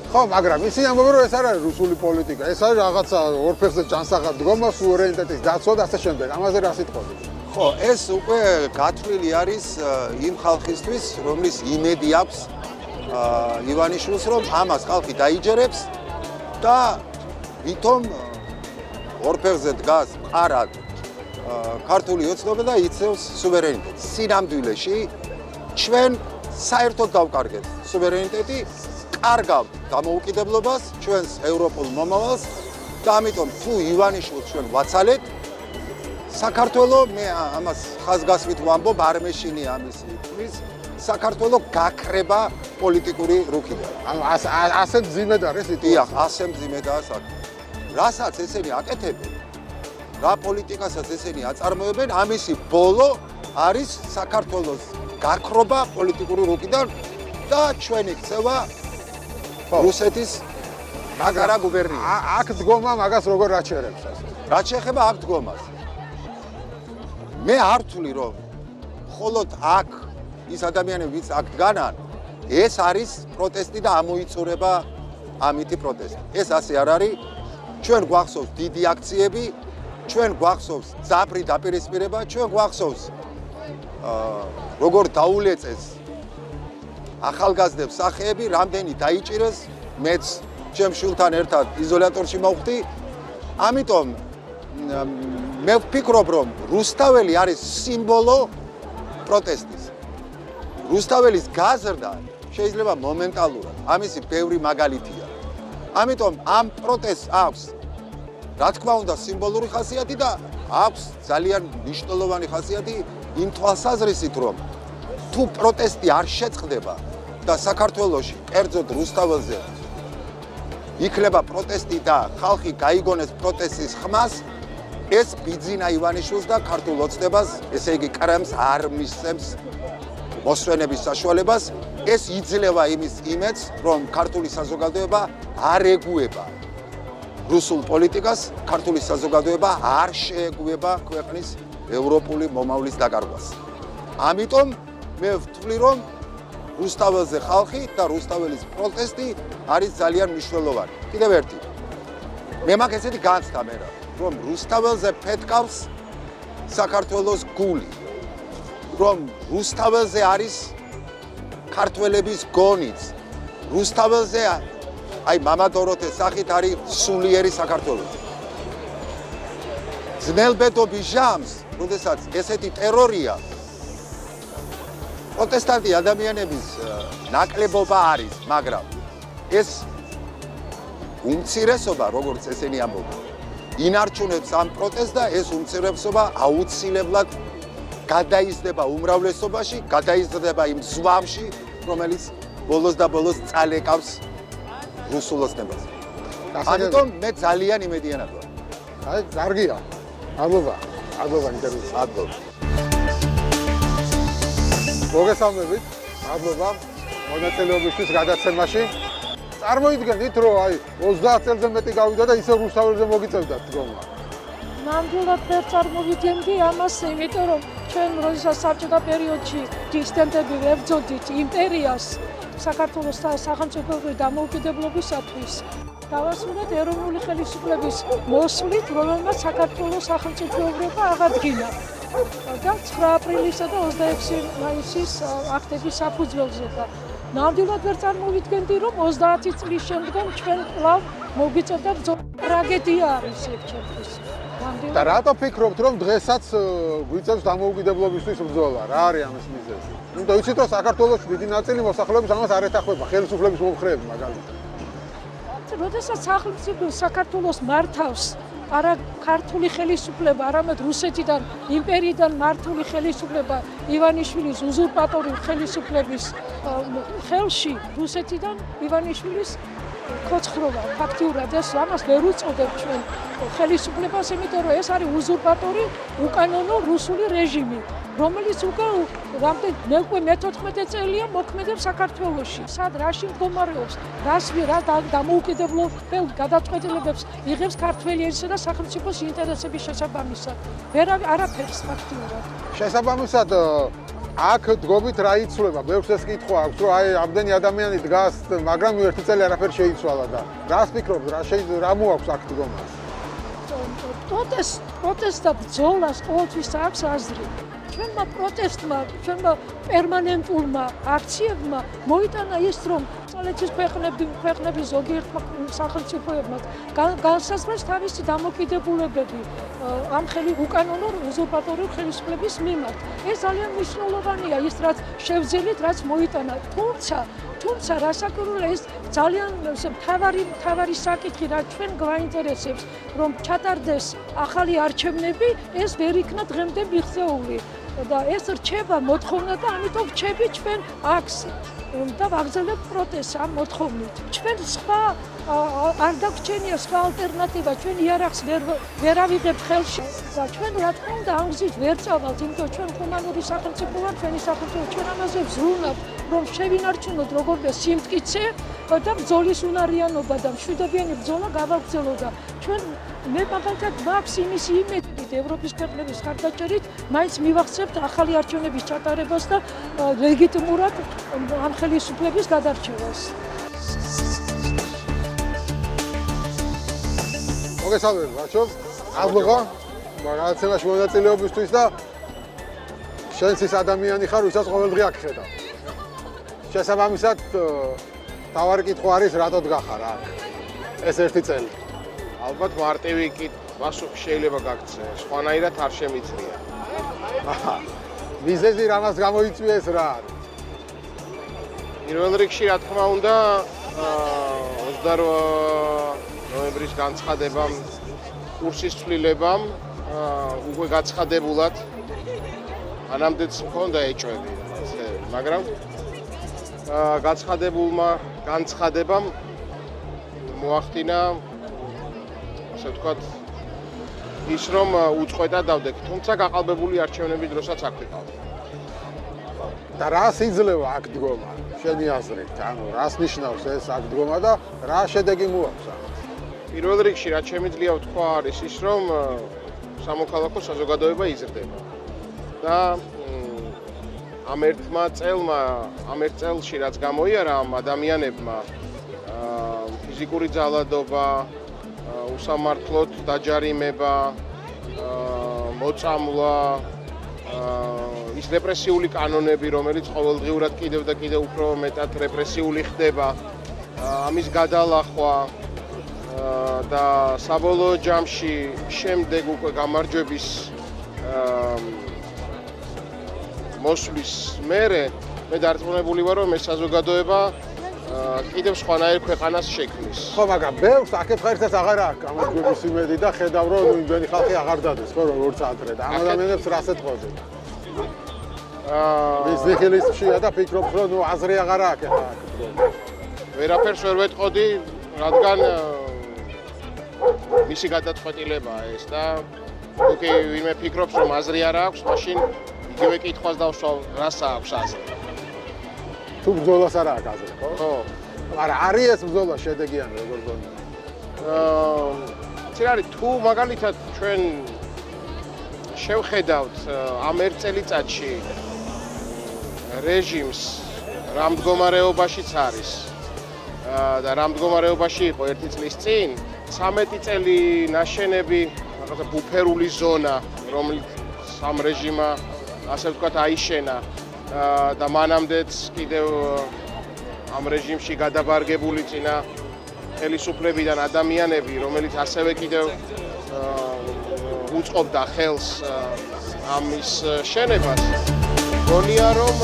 ხო, მაგრამ ისი ამბობენ, რომ ეს არ არის რუსული პოლიტიკა, ეს არის რაღაცა ორფერზე ჯანსაღად დგომა, სუვერენიტეტის დაცვა და ასე შემდეგ. ამაზე რა სიტყვები? ხო, ეს უკვე გათვლილი არის იმ ხალხისთვის, რომლის იმედი აქვს ივანიშვილს, რომ ამას ხალხი დაიჯერებს და ვითომ ორფერზე დგას მყარად ქართული ოცნება და იცევს სუვერენიტეტს. სინამდვილეში ჩვენ საერთოდ დავკარგეთ სუვერენიტეტი, კარგავთ დამოუკიდებლობას, ჩვენს ევროპულ მომავალს და ამიტომ თუ ივანიშვილს ჩვენ ვაცალეთ, საქართველო, მე ამას ხაზგასმით ვამბობ, არ მეშინია ამის თქმის, საქართველო გაქრება პოლიტიკური რუქიდან. ანუ ასე მძიმედ არის სიტუაცია. დიახ, ასე მძიმედაა საქმე. რასაც ესენი აკეთებენ, რა პოლიტიკასაც ესენი აწარმოებენ, ამისი ბოლო არის საქართველოს გაქრობა პოლიტიკური რუკიდან და ჩვენი ქცევა რუსეთის მაგარა გუბერნია. აქ დგომა მაგას როგორ აჩერებს ასე? რაც შეეხება აქ დგომას. მე არ ვთვლი რომ მხოლოდ აქ ის ადამიანები ვინც აქ დგანან, ეს არის პროტესტი და ამოიწურება ამითი პროტესტი. ეს ასე არ არის. ჩვენ გვახსოვს დიდი აქციები, ჩვენ გვახსოვს ძაფრი დაპირისპირება, ჩვენ გვახსოვს როგორ დაულეწეს ახალგაზრდებს სახეები, რამდენი დაიჭირეს, მეც ჩემ შვილთან ერთად იზოლატორში მოვხდი. ამიტომ მე ვფიქრობ, რომ რუსთაველი არის სიმბოლო პროტესტის. რუსთაველის გაზრდა შეიძლება მომენტალურად, ამისი ბევრი მაგალითია. ამიტომ ამ პროტესტს აქვს, რა თქმა უნდა, სიმბოლური ხასიათი და აქვს ძალიან მნიშვნელოვანი ხასიათი იმ თვალსაზრისით, რომ თუ პროტესტი არ შეწყდება და საქართველოში, კერძოდ რუსთაველზე იქნება პროტესტი და ხალხი გაიგონეს პროტესტის ხმას, ეს ბიძინა ივანიშვილს და ქართულ ოცნებას, ესე იგი კრემს არ მისცემს მოსვენების საშუალებას, ეს იძლევა იმის იმედს, რომ ქართული საზოგადოება არ ეგუება რუსულ პოლიტიკას, ქართული საზოგადოება არ შეეგუება ქვეყნის ევროპული მომავლის დაკარგვას. ამიტომ მე ვთვლი, რომ რუსთაველზე ხალხი და რუსთაველის პროტესტი არის ძალიან მნიშვნელოვანი. კიდევ ერთი. მე მაგ ესეთი განცდა მე რომ რუსთაველზე ფეთკავს საქართველოს გული. რომ რუსთაველზე არის ქართველების გონიც. რუსთაველზე აი მამა დოროთეს სახით არის სულიერი საქართველო. ძნელბედობის ჟამს, როდესაც ესეთი ტერორია პროტესტანტი ადამიანების ნაკლებობა არის, მაგრამ ეს უმცირესობა, როგორც ესენი ამბობენ, ინარჩუნებს ამ პროტესტს და ეს უმცირესობა აუცილებლად გადაიზრდება უმრავლესობაში, გადაიზრდება იმ ზვავში, რომელიც ბოლოს და ბოლოს წალეკავს რუსულ ოცნებას. ამიტომ მე ძალიან იმედიანად ვარ. აი, კარგია. მადლობა ინტერვიუს. მადლობა. მოგესალმებით. მადლობა მონაწილეობისთვის გადაცემაში. წარმოიდგენით, რომ აი 30 წელზე მეტი გავიდა და ისე რუსთაველზე მოგიწევდათ დგომა. ნამდვილად ვერ წარმოვიდგენდი ამას, იმიტომ რომ ჩვენ როდესაც საბჭოთა პერიოდში დისიდენტები ვებრძოდით იმპერიას, საქართველოს სახელმწიფოებრივი დამოუკიდებლობისათვის, დავასრულეთ ეროვნული ხელისუფლების მოსვლით, რომელმაც საქართველოს სახელმწიფოებრიობა აღადგინა. და 9 აპრილისა და 26 მაისის აქტების საფუძველზე და ნამდვილად ვერ წარმოვიდგენდი, რომ 30 წლის შემდგომ ჩვენ კვლავ მოგვიწევდა ტრაგედია არის ერთ-ერთის. და რატო ფიქრობთ, რომ დღესაც გვიწევს დამოუკიდებლობისთვის ბრძოლა? რა არის ამის მიზეზი? იმიტომ იცით, რომ საქართველოს დიდი ნაწილი მოსახლეობის ამას არ ეთანხმება, ხელისუფლების მომხრეები მაგალითად. როდესაც სახელმწიფო საქართველოს მართავს არა ქართული ხელისუფლება, არამედ რუსეთიდან, იმპერიიდან მართული ხელისუფლება ივანიშვილის უზურპატორი ხელისუფლების ხელში, რუსეთიდან ივანიშვილის კოცხრობა ფაქტიურად ეს ამას ვერ უწოდებ ჩვენ ხელისუფლებას, იმიტომ რომ ეს არის უზურპატორი უკანონო რუსული რეჟიმი, რომელიც უკვე მე-14 წელია მოქმედებს საქართველოში. სად რაში მდგომარეობს, რა დამოუკიდებლობელ გადაწყვეტილებებს იღებს ქართველი ენისა და სახელმწიფოს ინტერესების შესაბამისად. არაფერს ფაქტიურად. შესაბამისად აქ დგობით რა იცვლება? ბევრს ეს კითხვა აქვს, რომ აი ამდენი ადამიანი დგას, მაგრამ ერთი წელი არაფერი შეიცვალა და რას ფიქრობთ, რა მოაქვს აქ დგომას? პროტესტ და ბრძოლას ყოველთვის აქვს აზრი. ჩვენმა პროტესტმა, ჩვენმა პერმანენტულმა აქციებმა მოიტანა ის, რომ წალეთის ქვეყნების ზოგიერთმა სახელმწიფოებმა განსაზღვრეს თავისი დამოკიდებულებები ამ უკანონო უზურპატორული ხელისუფლების მიმართ. ეს ძალიან მნიშვნელოვანია, ის რაც შევძელით, რაც მოიტანა. თუმცა რასაკვირველია, ეს ძალიან მთავარი საკითხი, რაც ჩვენ გვაინტერესებს, რომ ჩატარდეს ახალი არჩევნები ეს ვერ იქნა დღემდე მიღწეული და ეს რჩება მოთხოვნა და ამიტომ რჩები ჩვენ აქ და ვაგრძელებთ პროტესტს ამ მოთხოვნით. ჩვენ სხვა არ დაგვრჩენია სხვა ალტერნატივა, ჩვენ იარაღს ვერ ავიღებთ ხელში და ჩვენ რა თქმა უნდა ამ გზით ვერ წავალთ, იმიტომ ჩვენ ჰუმანური სახელმწიფო ვართ, ჩვენი სახელმწიფო ჩვენ ამაზე ვზრუნავთ, რომ შევინარჩუნოთ როგორია სიმტკიცე და ბრძოლის უნარიანობა და მშვიდობიანი ბრძოლა გავაგრძელოთ და ჩვენ მე მაგალითად მაქვს იმის იმედი ევროპის ქვეყნების ხარდაჭერით მაინც მივახცევთ ახალი არჩევნების ჩატარებას და ლეგიტიმურად ამ ხელისუფლების გადარჩევას. მოგესალმებით, ბაჭო. აბლოღა, რაღაცებაში მონაწილეობისთვის და შენც ის ადამიანი ხარ, ვისაც ყოველდღე აქ ხედავ. შესაბამისად, თავარი კითხვა არის, რატო დგახარ აქ? ეს ერთი წელი. ალბათ მარტივი პასუხი შეიძლება გაგცე, სხვანაირად არ შემიძლია. მიზეზი რამას გამოიწვია ეს რა არის? პირველ რიგში რა თქმა უნდა 28 ნოემბრის განცხადებამ, კურსის ცვლილებამ უკვე გაცხადებულად ანამდეც მქონდა ეჭვები, მაგრამ გაცხადებულმა განცხადებამ მოახდინა ასე ვთქვათ ის რომ უწყვეტად დავდექით, თუმცა გაყალბებული არჩევნების დროსაც აქ ვიყავ. და რას იძლევა აქ დგომა? შენი აზრით, ანუ რას ნიშნავს ეს აქ დგომა და რა შედეგი მოაქვს? პირველ რიგში რაც შემიძლია ვთქვა არის ის რომ სამოქალაქო საზოგადოება იზრდება. და ამ ერთ წელში რაც გამოიარა ამ ადამიანებმა ფიზიკური ძალადობა, უსამართლოდ დაჯარიმება, მოწამვლა, ის რეპრესიული კანონები, რომელიც ყოველდღიურად კიდევ და კიდევ უფრო მეტად რეპრესიული ხდება, ამის გადალახვა და საბოლოო ჯამში შემდეგ უკვე გამარჯვების მოსვლის მერე მე დარწმუნებული ვარ, რომ ეს საზოგადოება კიდევ სხვანაირ ქვეყანას შექმნის. ხო, მაგრამ ბევრს აკეთხაერთაც აღარ აქვს გამარჯვების იმედი და ხედავ რომ იმდენი ხალხი აღარ დადეს, ხო, როგორც ადრე და ამ ადამიანებს რას ეთყოდეთ? ის ნიხილისტშია და ფიქრობთ რომ აზრი აღარ აქვს ახლა აქ. ვერაფერს ვერ ვეტყოდი, რადგან მისი გადაწყვეტილებაა ეს და თუკი ვინმე ფიქრობს რომ აზრი არ აქვს, მაშინ იგივე კითხვას დავსვავ, რას აქვს აზრი? თუ ბრძოლას არ აქვს აზრი, ხო? ხო. მაგრამ არის ეს ბრძოლა შედეგიანი როგორ გონია? ცირ არის თუ მაგალითად ჩვენ შევხედავთ ამ ერთ წელიწადში რეჟიმს რა მდგომარეობაშიც არის და რა მდგომარეობაში იყო ერთი წლის წინ 13 წელი ნაშენები, რაღაცა ბუფერული ზონა, რომელიც ამ რეჟიმმა ასე ვთქვათ აიშენა და მანამდეც კიდევ ამ რეჟიმში გადაბარგებული წინა ხელისუფლებიდან ადამიანები, რომელიც ასევე კიდევ უწყობდა ხელს ამის შენებას, გონია რომ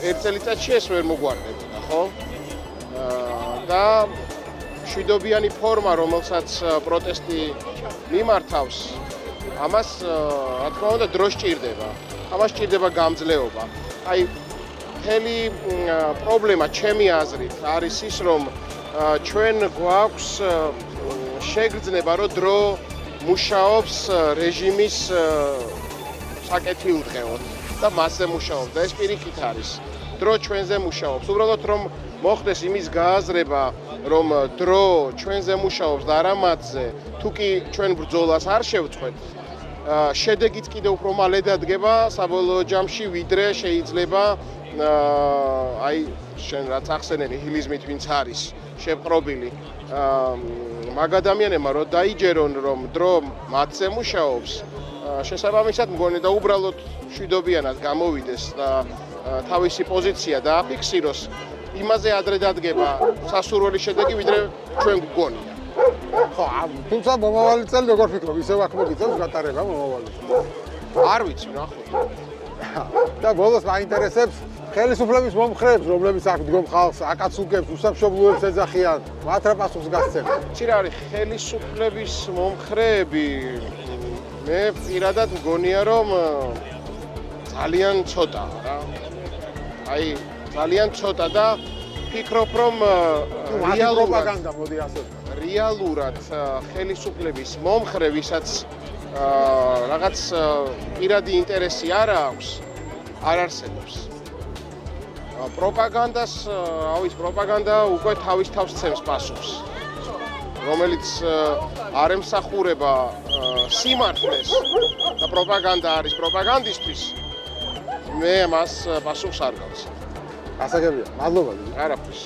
ერთ წელიწადში ეს ვერ მოგვარდებოდა, ხო? და მშვიდობიანი ფორმა, რომელსაც პროტესტი მიმართავს, ამას რა თქმა უნდა დრო სჭირდება. ამას სჭირდება გამძლეობა. აი მთელი პრობლემა ჩემი აზრით არის ის, რომ ჩვენ გვაქვს შეგრძნება, რომ დრო მუშაობს რეჟიმის საკეთილდღეოდ და მასზე მუშაობს და ეს პირიქით არის. დრო ჩვენზე მუშაობს. უბრალოდ რომ მოხდეს იმის გააზრება, რომ დრო ჩვენზე მუშაობს და არა მათზე, თუკი ჩვენ ბრძოლას არ შევწყვეტ, შედეგიც კიდევ უფრო მალე დადგება საბოლოო ჯამში, ვიდრე შეიძლება აი შენ რაც ახსენე ნიჰილიზმით ვინც არის შეპყრობილი მაგ ადამიანებმა რომ დაიჯერონ რომ დრო მათზე მუშაობს, შესაბამისად მგონი და უბრალოდ მშვიდობიანად გამოვიდეს და თავისი პოზიცია დააფიქსიროს, იმაზე ადრე დადგება სასურველი შედეგი, ვიდრე ჩვენ გვგონია. ხო, თუმცა მომავალი წელი როგორ ფიქრობ, ისევ აქ მოგიწევს გატარება მომავალი წელი? არ ვიცი, ნახოთ. და ბოლოს მაინტერესებს ხელისუფლების მომხრეებს, რომლებიც აქ დგომ ხალხს, აკაცუკებს, უსამშობლოებს ეძახიან, მათ რა პასუხს გასცემთ? იცი რა არის ხელისუფლების მომხრეები მე პირადად მგონია რომ ძალიან ცოტაა რა. აი ძალიან ცოტა და ფიქრობ რომ პროპაგანდა მოდი ასე. რეალურად ხელისუფლების მომხრე, ვისაც რაღაც პირადი ინტერესი არ აქვს, არ არსებობს. პროპაგანდას, პროპაგანდა უკვე თავის თავს ცემს პასუხს, რომელიც არ ემსახურება სიმართლეს და პროპაგანდა არის პროპაგანდისტვის, მე მას პასუხს არ გავცემ. გასაგებია. მადლობა. არაფერს.